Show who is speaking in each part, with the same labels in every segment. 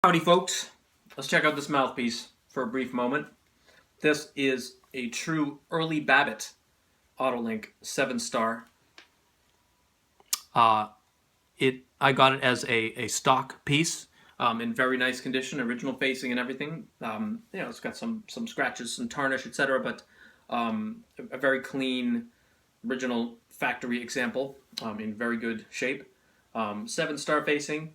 Speaker 1: Howdy folks, let's check out this mouthpiece for a brief moment. This is a true early Babbitt Autolink 7-star. I got it as a stock piece in very nice condition, original facing and everything. It's got some scratches, some tarnish, etc., but a very clean, original factory example in very good shape. 7-star facing.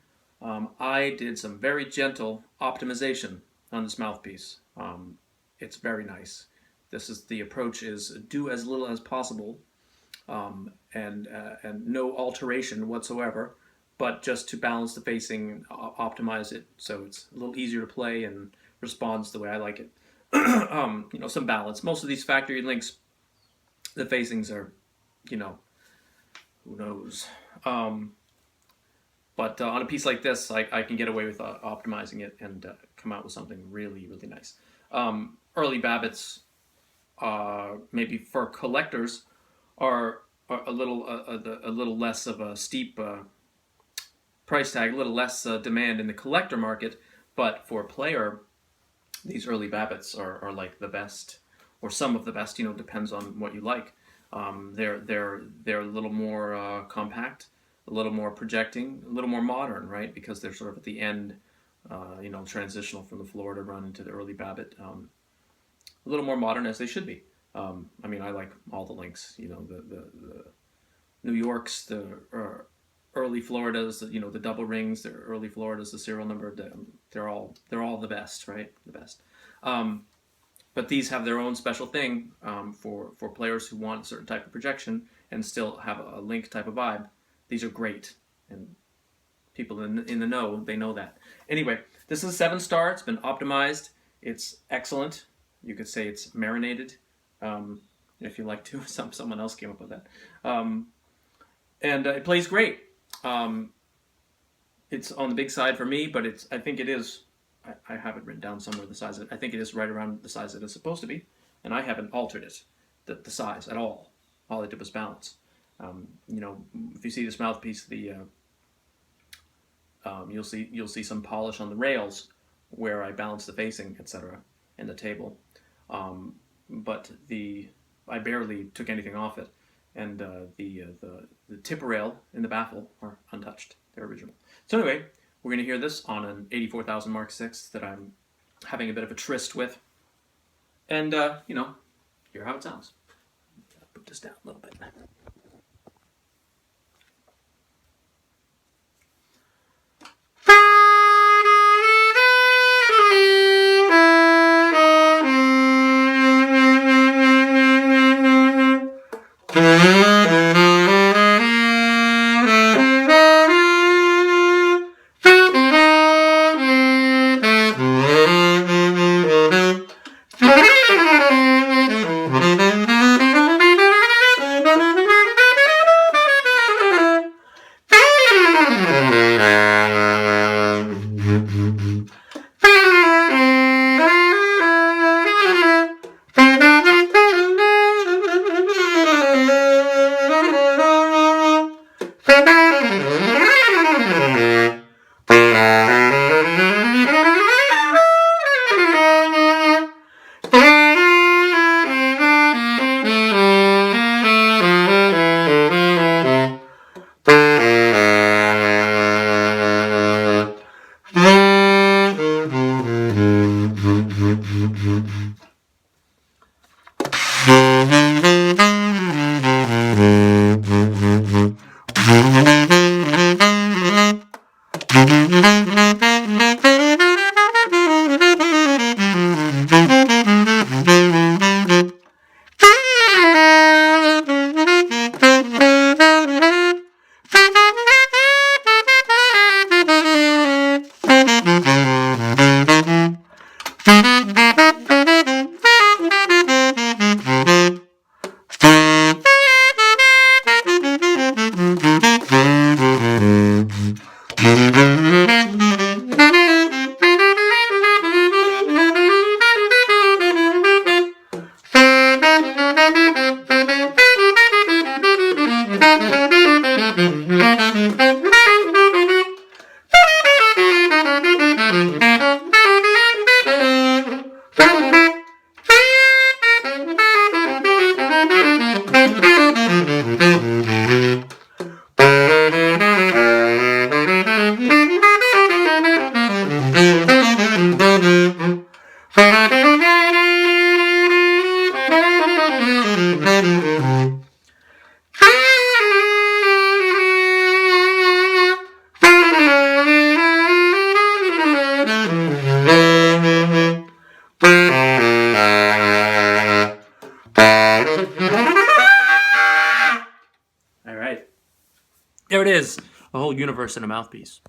Speaker 1: I did some very gentle optimization on this mouthpiece. It's very nice. The approach is do as little as possible, and no alteration whatsoever, but just to balance the facing, optimize it so it's a little easier to play and responds the way I like it. Some balance. Most of these factory links, the facings are, who knows. But on a piece like this, I can get away with optimizing it and come out with something really, really nice. Early Babbitts, maybe for collectors, are a little less of a steep price tag, a little less demand in the collector market. But for a player, these early Babbitts are like the best, or some of the best. Depends on what you like. They're a little more compact, a little more projecting, a little more modern, right? Because they're sort of at the end, transitional from the Florida run into the early Babbitt. A little more modern, as they should be. I like all the links. The New Yorks, the early Floridas, the double rings, the early Floridas, the serial number. They're all the best, right? The best. But these have their own special thing for players who want a certain type of projection and still have a link type of vibe. These are great, and people in the know, they know that. Anyway, this is a 7-star. It's been optimized. It's excellent. You could say it's marinated, if you like to. Someone else came up with that. And it plays great. It's on the big side for me, but I think it is. I have it written down somewhere, the size of it. I think it is right around the size that it's supposed to be, and I haven't altered it, the size at all. All I did was balance. If you see this mouthpiece, you'll see some polish on the rails where I balance the facing, etc., and the table. But I barely took anything off it, and the tip rail in the baffle are untouched. They're original. So anyway, we're going to hear this on an 84,000 Mark 6 that I'm having a bit of a tryst with, and hear how it sounds. Put this down a little bit. All right. There it is. A whole universe in a mouthpiece.